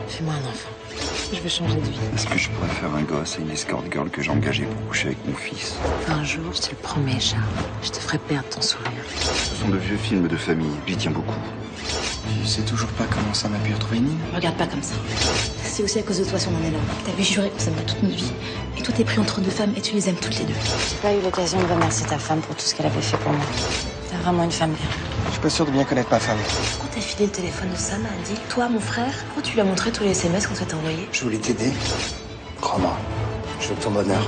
Fais-moi un enfant. Je veux changer de vie. Est-ce que je pourrais faire un gosse à une escort girl que j'ai engagée pour coucher avec mon fils? Un jour, je te le promets, Charles, je te ferai perdre ton sourire. Ce sont de vieux films de famille, j'y tiens beaucoup. Tu sais toujours pas comment ça m'a pu retrouver Nine? Regarde pas comme ça. C'est aussi à cause de toi si on en est là. T'avais juré qu'on s'aimerait toute notre vie. Et toi, t'es pris entre deux femmes et tu les aimes toutes les deux. J'ai pas eu l'occasion de remercier ta femme pour tout ce qu'elle avait fait pour moi. T'es vraiment une femme bien. Je suis pas sûr de bien connaître ma femme. Pourquoi t'as filé le téléphone de Sam à Andy? Toi, mon frère, pourquoi tu lui as montré tous les SMS qu'on s'était envoyés? Je voulais t'aider. Crois-moi, je veux ton bonheur.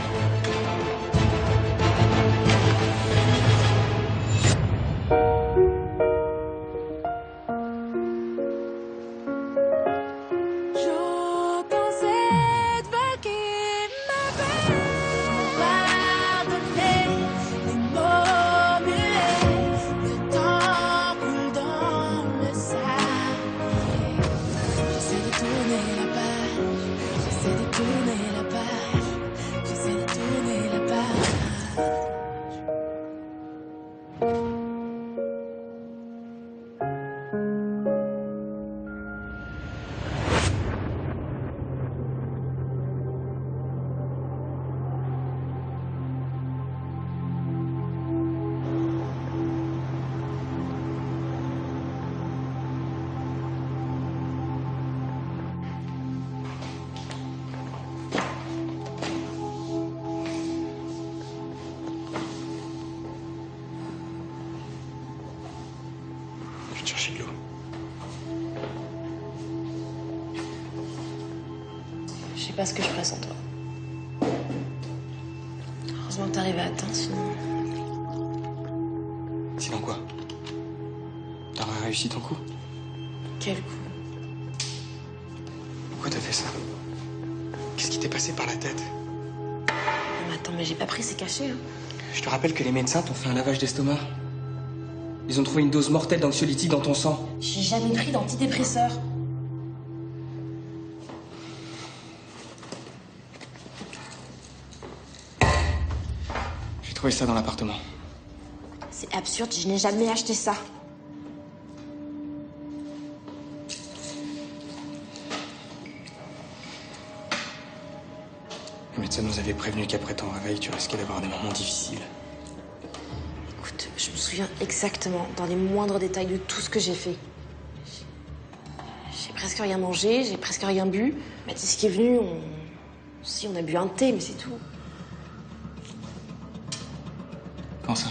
Je vais te chercher de l'eau. Je sais pas ce que je ferais sans toi. Heureusement que t'arrivais à temps, sinon... Sinon quoi? T'aurais réussi ton coup? Quel coup? Pourquoi t'as fait ça? Qu'est-ce qui t'est passé par la tête? Non, mais attends, mais j'ai pas pris, c'est caché, hein. Je te rappelle que les médecins t'ont fait un lavage d'estomac. Ils ont trouvé une dose mortelle d'anxiolytique dans ton sang. J'ai jamais pris d'antidépresseur. J'ai trouvé ça dans l'appartement. C'est absurde, je n'ai jamais acheté ça. Les médecins nous avaient prévenu qu'après ton réveil, tu risquais d'avoir des moments difficiles. Écoute, je me souviens exactement, dans les moindres détails, de tout ce que j'ai fait. J'ai presque rien mangé, j'ai presque rien bu. Mathis qui est venu, Si, on a bu un thé, mais c'est tout. Quand ça?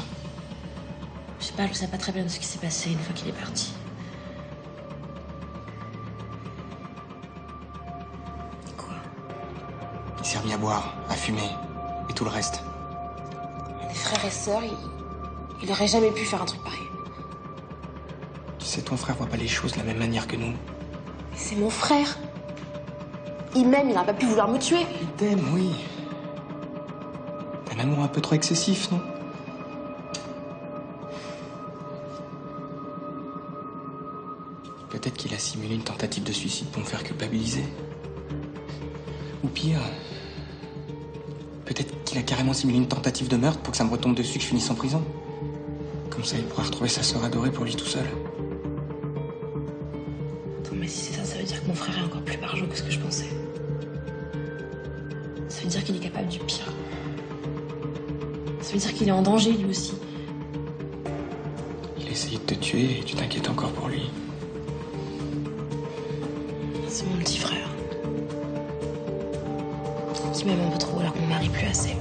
Je sais pas, je sais pas très bien de ce qui s'est passé une fois qu'il est parti. Quoi? Il s'est remis à boire, à fumer, et tout le reste. Les frères et sœurs, il aurait jamais pu faire un truc pareil. Tu sais, ton frère voit pas les choses de la même manière que nous. Mais c'est mon frère. Il m'aime, il n'a pas pu vouloir me tuer. Il t'aime, oui. Un amour un peu trop excessif, non? Peut-être qu'il a simulé une tentative de suicide pour me faire culpabiliser. Ou pire, peut-être qu'il a carrément simulé une tentative de meurtre pour que ça me retombe dessus, que je finisse en prison. Comme ça, il pourra retrouver sa sœur adorée pour lui tout seul. Attends, mais si c'est ça, ça veut dire que mon frère est encore plus barjot que ce que je pensais. Ça veut dire qu'il est capable du pire. Ça veut dire qu'il est en danger, lui aussi. Il a essayé de te tuer et tu t'inquiètes encore pour lui. C'est mon petit frère. Qui m'aime un peu trop alors qu'on ne marie plus assez.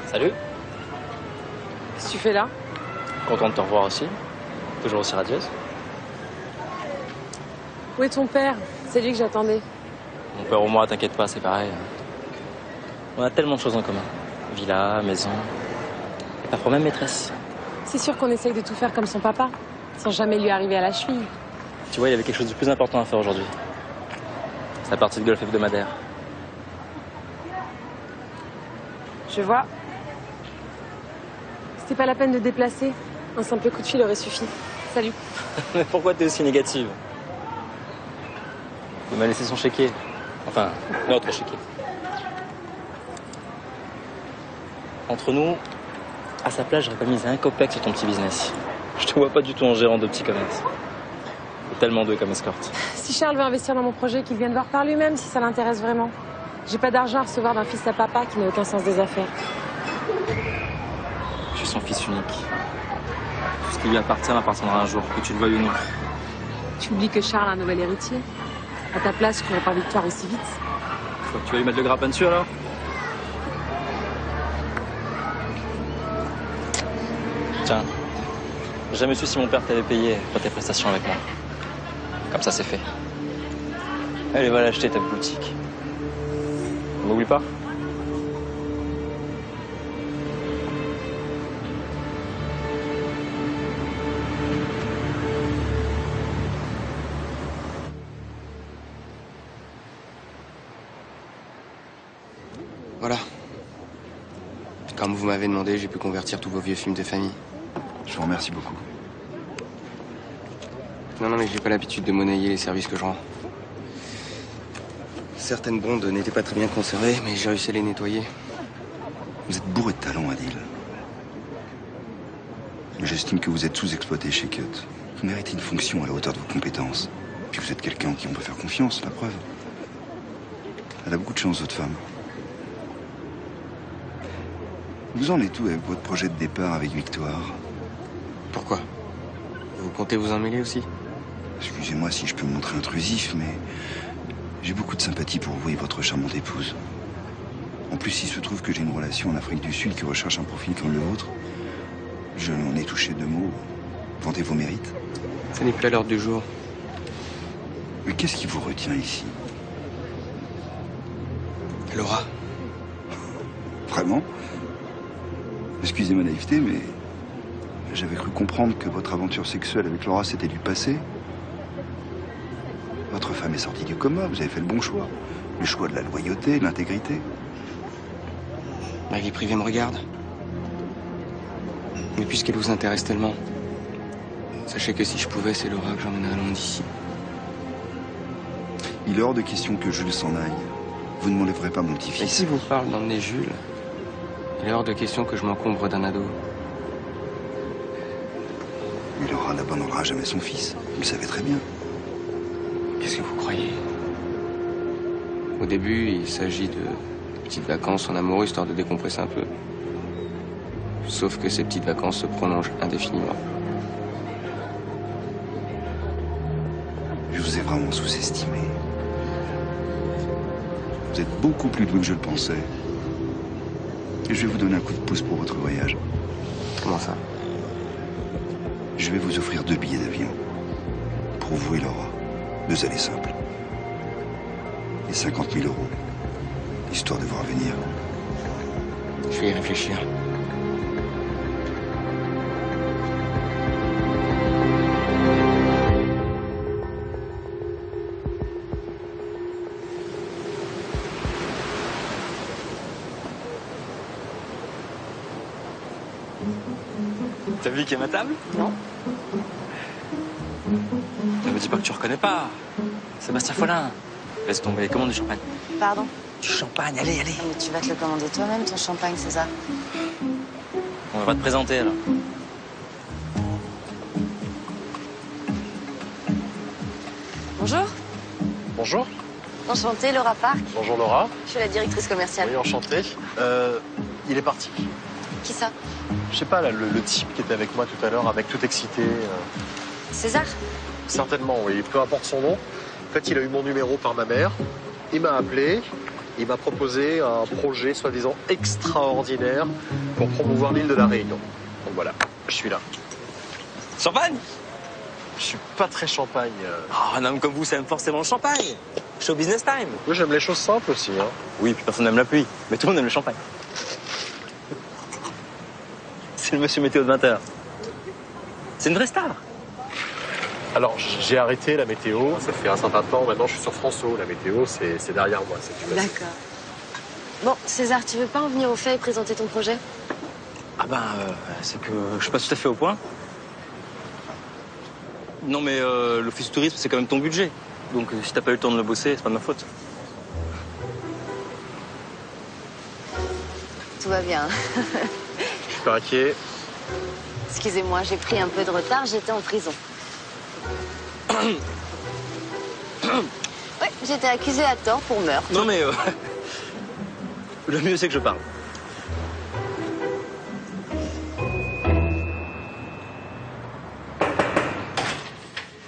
Salut. Qu'est-ce que tu fais là? Content de te revoir aussi. Toujours aussi radieuse. Où est ton père? C'est lui que j'attendais. Mon père ou moi, t'inquiète pas, c'est pareil. On a tellement de choses en commun. Villa, maison. Et parfois même maîtresse. C'est sûr qu'on essaye de tout faire comme son papa, sans jamais lui arriver à la cheville. Tu vois, il y avait quelque chose de plus important à faire aujourd'hui. C'est la partie de golf hebdomadaire. Je vois. C'était pas la peine de déplacer. Un simple coup de fil aurait suffi. Salut. Mais pourquoi t'es aussi négative? Il m'a laissé son chéquier. Enfin, notre chéquier. Entre nous, à sa place, j'aurais pas mis un copec sur ton petit business. Je te vois pas du tout en gérant de petits commerces. T'es tellement doué comme escorte. Si Charles veut investir dans mon projet, qu'il vienne voir par lui-même si ça l'intéresse vraiment. J'ai pas d'argent à recevoir d'un fils à papa qui n'a aucun sens des affaires. Je suis son fils unique. Tout ce qui lui appartiendra un jour, que tu le veuilles ou non. Tu oublies que Charles a un nouvel héritier. À ta place, je courrais pas Victoire aussi vite. Faut que tu vas lui mettre le grappin dessus alors? Tiens, j'ai jamais su si mon père t'avait payé pour tes prestations avec moi. Comme ça, c'est fait. Allez, va l'acheter ta boutique. N'oublie pas. Voilà. Comme vous m'avez demandé, j'ai pu convertir tous vos vieux films de famille. Je vous remercie beaucoup. Non, mais j'ai pas l'habitude de monnayer les services que je rends. Certaines bondes n'étaient pas très bien conservées, mais j'ai réussi à les nettoyer. Vous êtes bourré de talent, Adil. Mais j'estime que vous êtes sous-exploité chez Cut. Vous méritez une fonction à la hauteur de vos compétences. Puis vous êtes quelqu'un en qui on peut faire confiance, la preuve. Elle a beaucoup de chance, votre femme. Vous en êtes où avec votre projet de départ avec Victoire? Pourquoi? Vous comptez vous en mêler aussi? Excusez-moi si je peux me montrer intrusif, mais j'ai beaucoup de sympathie pour vous et votre charmante épouse. En plus, il se trouve que j'ai une relation en Afrique du Sud qui recherche un profil comme le vôtre. Je n'en ai touché deux mots. Vantez vos mérites. Ça n'est plus à l'ordre du jour. Mais qu'est-ce qui vous retient ici? Laura. Vraiment? Excusez ma naïveté, mais j'avais cru comprendre que votre aventure sexuelle avec Laura, c'était du passé. Votre femme est sortie du coma, vous avez fait le bon choix. Le choix de la loyauté, de l'intégrité. Ma vie privée me regarde. Mais puisqu'elle vous intéresse tellement, sachez que si je pouvais, c'est Laura que j'emmènerais loin d'ici. Il est hors de question que Jules s'en aille. Vous ne m'enlèverez pas mon Et petit-fils. si vous parle d'emmener Jules, il est hors de question que je m'encombre d'un ado. Mais Laura n'abandonnera jamais son fils. Vous le savez très bien. Qu'est-ce que vous croyez? Au début, il s'agit de petites vacances en amoureux, histoire de décompresser un peu. Sauf que ces petites vacances se prolongent indéfiniment. Je vous ai vraiment sous-estimé. Vous êtes beaucoup plus doué que je le pensais. Et je vais vous donner un coup de pouce pour votre voyage. Comment ça? Je vais vous offrir 2 billets d'avion. Pour vous et Laura. 2 allées simples. Et 50 000 €. Histoire de vous revenir. Je vais y réfléchir. T'as vu qui est à ma table? Non. Ne me dis pas que tu reconnais pas. Sébastien Follin. Laisse tomber, commande du champagne. Pardon? Du champagne, allez, allez. Mais tu vas te le commander toi-même, ton champagne, César. On va te présenter alors. Bonjour. Bonjour. Enchantée, Laura Park. Bonjour Laura. Je suis la directrice commerciale. Oui, enchanté. Il est parti. Qui ça? Je sais pas, là, le type qui était avec moi tout à l'heure, avec tout excité. César? Certainement, oui. Peu importe son nom. En fait, il a eu mon numéro par ma mère. Il m'a appelé. Il m'a proposé un projet soi-disant extraordinaire pour promouvoir l'île de la Réunion. Donc voilà, je suis là. Champagne? Je suis pas très champagne. Oh, un homme comme vous, ça aime forcément le champagne. Show business time. Oui, j'aime les choses simples aussi. Hein. Oui, puis personne n'aime la pluie. Mais tout le monde aime le champagne. C'est le monsieur météo de 20h. C'est une vraie star. Alors, j'ai arrêté la météo. Ça fait un certain temps. Maintenant, je suis sur François. La météo, c'est derrière moi. D'accord. Bon, César, tu veux pas en venir au fait et présenter ton projet? Ah ben, c'est que je suis pas tout à fait au point. Non mais l'office du tourisme, c'est quand même ton budget. Donc si t'as pas eu le temps de le bosser, c'est pas de ma faute. Tout va bien. Je suis pas inquiet. Excusez-moi, j'ai pris un peu de retard, j'étais en prison. Ouais, j'étais accusée à tort pour meurtre. Non mais le mieux c'est que je parle.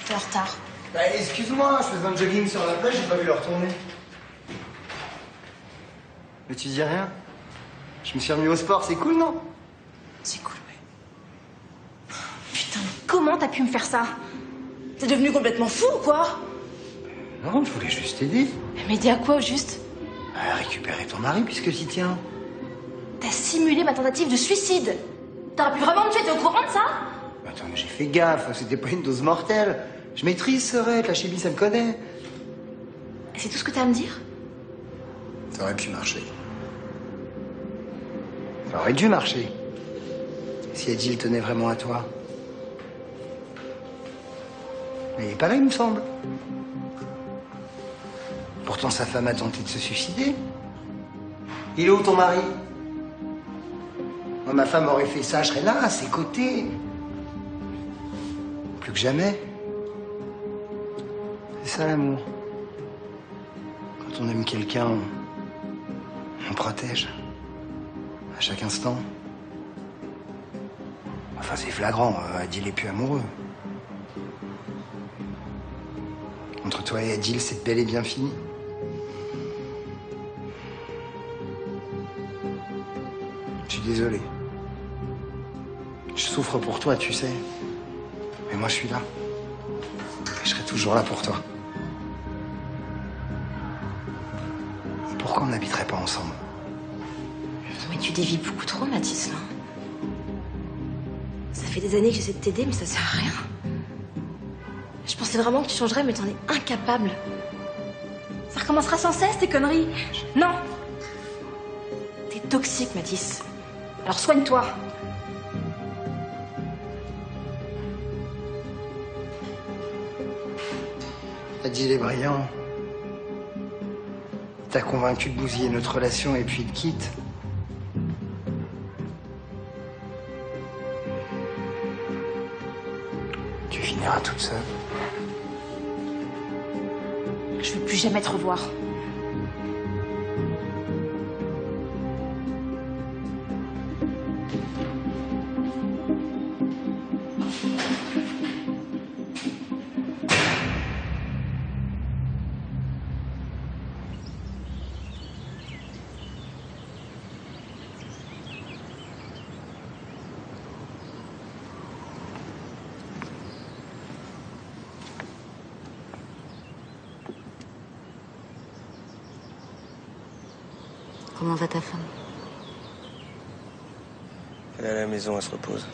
T'es en retard. Bah, excuse-moi, je faisais un jogging sur la plage, j'ai pas vu leur tourner. Mais tu dis rien? Je me suis remis au sport, c'est cool, non? C'est cool, ouais. Putain, mais comment t'as pu me faire ça? T'es devenu complètement fou ou quoi? Non, je voulais juste t'aider. Mais dis à quoi au juste? À récupérer ton mari, puisque t'y tiens. T'as simulé ma tentative de suicide. T'aurais pu vraiment me tuer, t'es au courant de ça? Attends, mais j'ai fait gaffe, c'était pas une dose mortelle. Je maîtrise ce raid, la chimie, ça me connaît. Et c'est tout ce que t'as à me dire? Ça aurait pu marcher. Ça aurait dû marcher. Si Adil tenait vraiment à toi. Mais il est pas là, il me semble. Pourtant, sa femme a tenté de se suicider. Il est où ton mari? Moi, ma femme aurait fait ça, je serais là, à ses côtés. Plus que jamais. C'est ça l'amour. Quand on aime quelqu'un, on protège. À chaque instant. Enfin, c'est flagrant, Adil est plus amoureux. Entre toi et Adil, c'est bel et bien fini. Je suis désolé. Je souffre pour toi, tu sais. Mais moi, je suis là. Et je serai toujours là pour toi. Pourquoi on n'habiterait pas ensemble? Mais tu dévis beaucoup trop, Mathis, là. Ça fait des années que j'essaie de t'aider, mais ça sert à rien. Je pensais vraiment que tu changerais, mais t'en es incapable. Ça recommencera sans cesse, tes conneries. Non. T'es toxique, Mathis. Alors soigne-toi. Adil est brillant. T'as convaincu de bousiller notre relation et puis il te quitte. Tu finiras toute seule. Je veux plus jamais te revoir. Comment va ta femme? Elle est à la maison, elle se repose.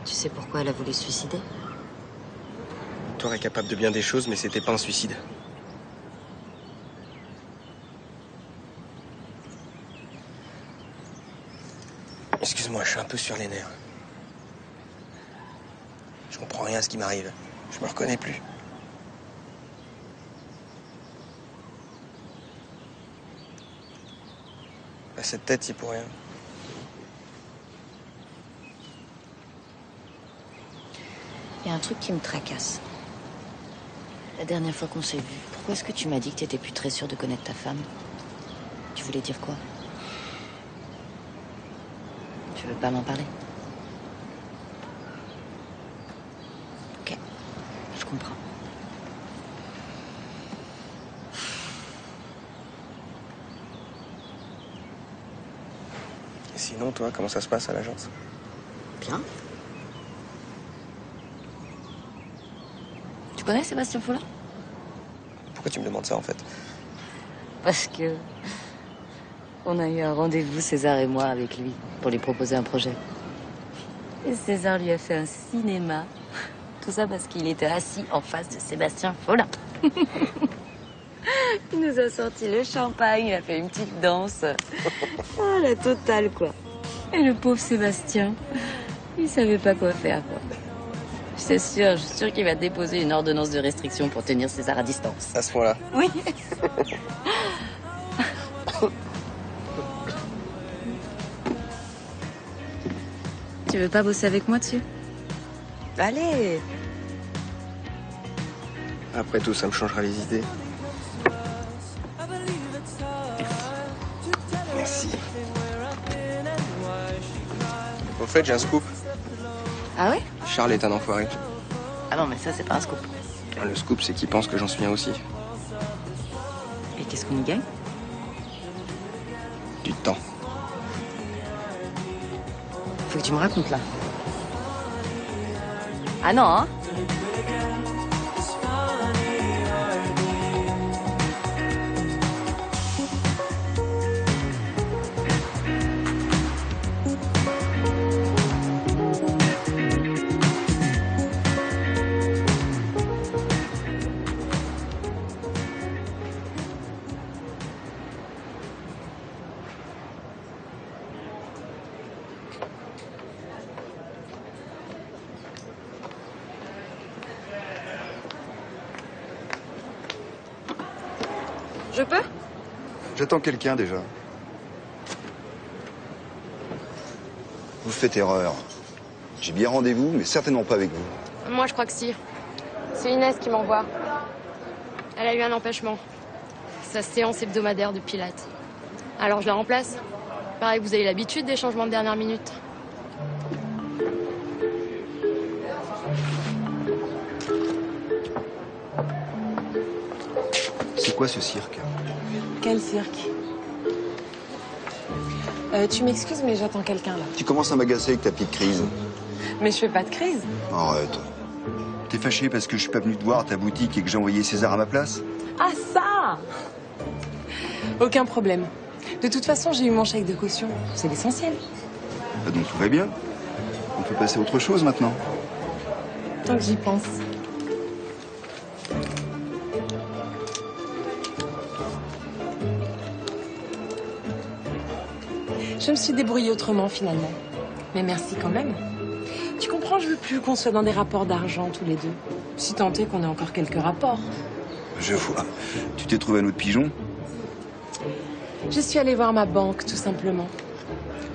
Tu sais pourquoi elle a voulu se suicider? Toi est capable de bien des choses, mais c'était pas un suicide. Excuse-moi, je suis un peu sur les nerfs. Je comprends rien à ce qui m'arrive. Je me reconnais plus. Cette tête, c'est pour rien. Il y a un truc qui me tracasse. La dernière fois qu'on s'est vu, pourquoi est-ce que tu m'as dit que tu étais plus très sûre de connaître ta femme? Tu voulais dire quoi? Tu veux pas m'en parler? Ok, je comprends. Sinon, toi, comment ça se passe à l'agence? Bien. Tu connais Sébastien Follin? Pourquoi tu me demandes ça, en fait? Parce que on a eu un rendez-vous, César et moi, avec lui, pour lui proposer un projet. Et César lui a fait un cinéma. Tout ça parce qu'il était assis en face de Sébastien Follin. Il nous a sorti le champagne, il a fait une petite danse. Oh, la totale, quoi. Et le pauvre Sébastien, il savait pas quoi faire, quoi. Je suis sûre qu'il va déposer une ordonnance de restriction pour tenir César à distance. À ce point-là. Oui. Tu veux pas bosser avec moi dessus? Allez. Après tout, ça me changera les idées. Merci. Au fait, j'ai un scoop. Ah ouais? Charles est un enfoiré. Ah non, mais ça, c'est pas un scoop. Le scoop, c'est qu'il pense que j'en suis un aussi. Et qu'est-ce qu'on y gagne? Du temps. Faut que tu me racontes, là. Ah non, hein? Je peux? J'attends quelqu'un déjà. Vous faites erreur. J'ai bien rendez-vous, mais certainement pas avec vous. Moi, je crois que si. C'est Inès qui m'envoie. Elle a eu un empêchement. Sa séance hebdomadaire de pilates. Alors, je la remplace. Pareil, vous avez l'habitude des changements de dernière minute. C'est quoi ce cirque? Quel cirque? Tu m'excuses, mais j'attends quelqu'un, là. Tu commences à m'agacer avec ta petite crise. Mais je fais pas de crise. Arrête. T'es fâché parce que je suis pas venu te voir à ta boutique et que j'ai envoyé César à ma place? Ah, ça! Aucun problème. De toute façon, j'ai eu mon chèque de caution. C'est l'essentiel. Bah donc tout va bien. On peut passer à autre chose maintenant. Tant que j'y pense. Je me suis débrouillée autrement, finalement. Mais merci quand même. Tu comprends, je veux plus qu'on soit dans des rapports d'argent tous les deux. Si tant est qu'on ait encore quelques rapports. Je vois. Tu t'es trouvé un autre pigeon? Je suis allée voir ma banque, tout simplement.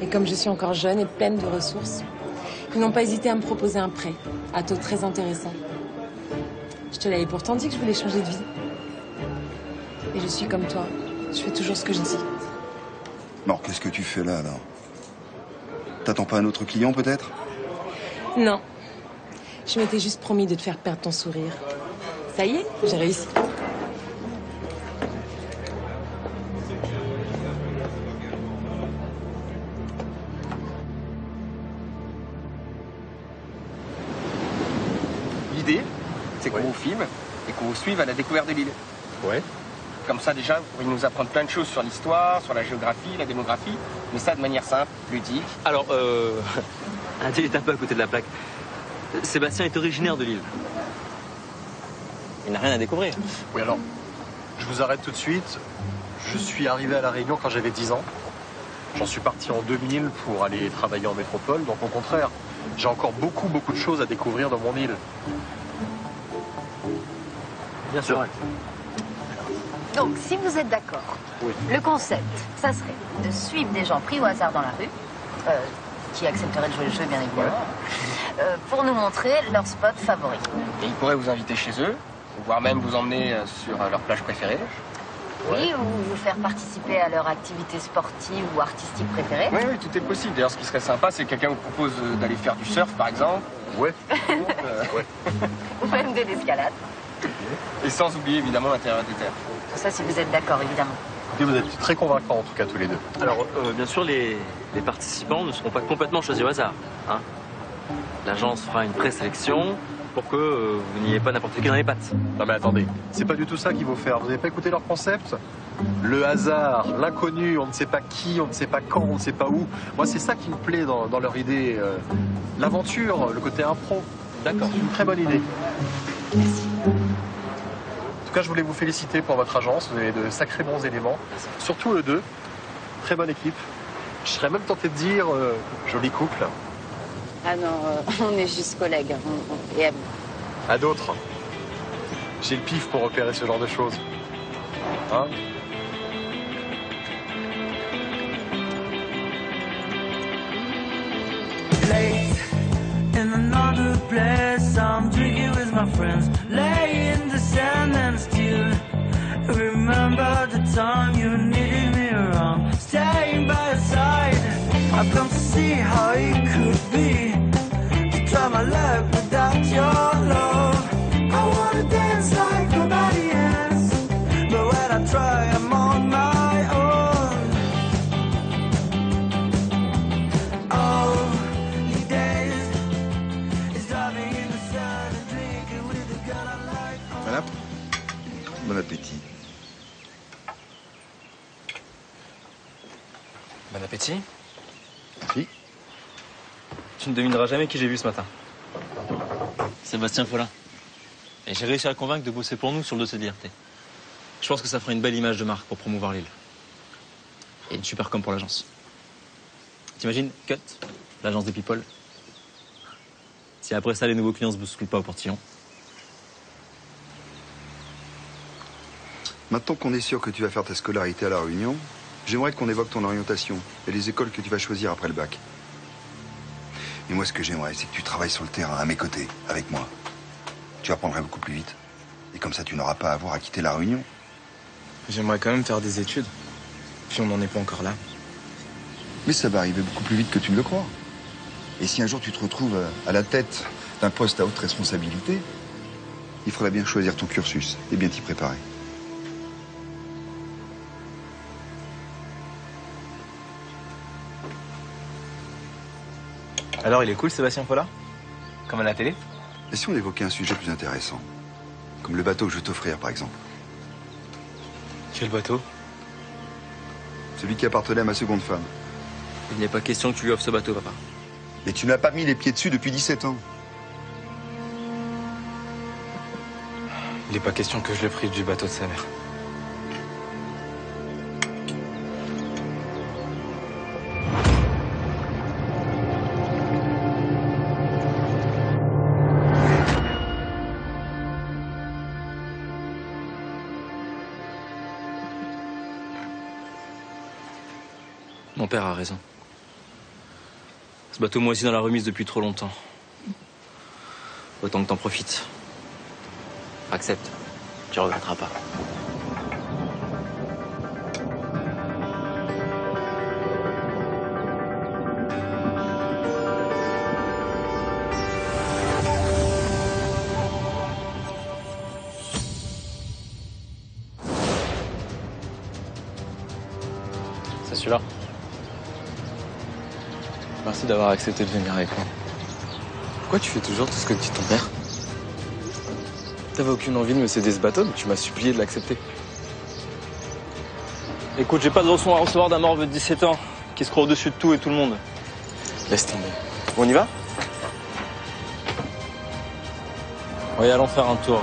Et comme je suis encore jeune et pleine de ressources, ils n'ont pas hésité à me proposer un prêt, à taux très intéressant. Je te l'avais pourtant dit que je voulais changer de vie. Et je suis comme toi. Je fais toujours ce que je dis. Non, qu'est-ce que tu fais là, alors? T'attends pas un autre client, peut-être? Non. Je m'étais juste promis de te faire perdre ton sourire. Ça y est, j'ai réussi. L'idée, c'est qu'on vous filme et qu'on vous suive à la découverte de l'île. Ouais. Comme ça, déjà, vous pourrez nous apprendre plein de choses sur l'histoire, sur la géographie, la démographie, mais ça de manière simple, ludique. Alors, t'es un peu à côté de la plaque. Sébastien est originaire de l'île. Il n'a rien à découvrir. Oui, alors, je vous arrête tout de suite. Je suis arrivé à La Réunion quand j'avais 10 ans. J'en suis parti en 2000 pour aller travailler en métropole. Donc, au contraire, j'ai encore beaucoup de choses à découvrir dans mon île. Bien sûr. Donc, si vous êtes d'accord, le concept, ça serait de suivre des gens pris au hasard dans la rue, qui accepteraient de jouer le jeu, bien évidemment, pour nous montrer leur spot favori. Et ils pourraient vous inviter chez eux, voire même vous emmener sur leur plage préférée. Oui, ou vous faire participer à leur activité sportive ou artistique préférée. Oui, oui, tout est possible. D'ailleurs, ce qui serait sympa, c'est que quelqu'un vous propose d'aller faire du surf, par exemple. Ouais. Ou même de l'escalade. Et sans oublier, évidemment, l'intérieur des terres. Tout ça, si vous êtes d'accord, évidemment. Écoutez, vous êtes très convaincants, en tout cas, tous les deux. Alors, bien sûr, les participants ne seront pas complètement choisis au hasard. Hein. L'agence fera une présélection pour que vous n'ayez pas n'importe qui dans les pattes. Non mais attendez, c'est pas du tout ça qu'il faut faire. Vous n'avez pas écouté leur concept? Le hasard, l'inconnu, on ne sait pas qui, on ne sait pas quand, on ne sait pas où. Moi, c'est ça qui me plaît dans leur idée. L'aventure, le côté impro. D'accord. C'est une très bonne idée. Merci. En tout cas, je voulais vous féliciter pour votre agence. Vous avez de sacrés bons éléments. Surtout le 2. Très bonne équipe. Je serais même tenté de dire joli couple. Ah non, on est juste collègues et amis. À d'autres. J'ai le pif pour repérer ce genre de choses. Hein? Late in another place, I'm drinking with my friends, lay in the sand and still remember the time you needed me around, staying by your side. I've come to see how it could be to try my luck without your love. I wanna dance like nobody else, but when I try, I'm on my own. Oh, these days is driving in the sun and drinking with the girl I like. Voilà. Bon appétit. Bon appétit. Oui. Tu ne devineras jamais qui j'ai vu ce matin. Sébastien Follin. Et j'ai réussi à le convaincre de bosser pour nous sur le dossier de l'IRT. Je pense que ça fera une belle image de marque pour promouvoir l'île. Et une super com pour l'agence. T'imagines, Cut, l'agence des people. Si après ça, les nouveaux clients se bousculent pas au portillon. Maintenant qu'on est sûr que tu vas faire ta scolarité à La Réunion, j'aimerais qu'on évoque ton orientation et les écoles que tu vas choisir après le bac. Et moi, ce que j'aimerais, c'est que tu travailles sur le terrain, à mes côtés, avec moi. Tu apprendrais beaucoup plus vite. Et comme ça, tu n'auras pas à avoir à quitter La Réunion. J'aimerais quand même faire des études. Puis on n'en est pas encore là. Mais ça va arriver beaucoup plus vite que tu ne le crois. Et si un jour tu te retrouves à la tête d'un poste à haute responsabilité, il faudra bien choisir ton cursus et bien t'y préparer. Alors, il est cool, Sébastien Follin? Comme à la télé? Et si on évoquait un sujet plus intéressant? Comme le bateau que je vais t'offrir, par exemple. Quel bateau? Celui qui appartenait à ma seconde femme. Il n'est pas question que tu lui offres ce bateau, papa. Mais tu n'as pas mis les pieds dessus depuis 17 ans. Il n'est pas question que je le prive du bateau de sa mère. Mon père a raison. Ce bateau moisit dans la remise depuis trop longtemps. Autant que t'en profites. Accepte, tu regretteras pas. C'est celui-là. Merci d'avoir accepté de venir avec moi. Pourquoi tu fais toujours tout ce que dit ton père? T'avais aucune envie de me céder ce bateau, mais tu m'as supplié de l'accepter. Écoute, j'ai pas de leçon à recevoir d'un morveux de 17 ans qui se croit au-dessus de tout et tout le monde. Laisse tomber. On y va? Oui, allons faire un tour.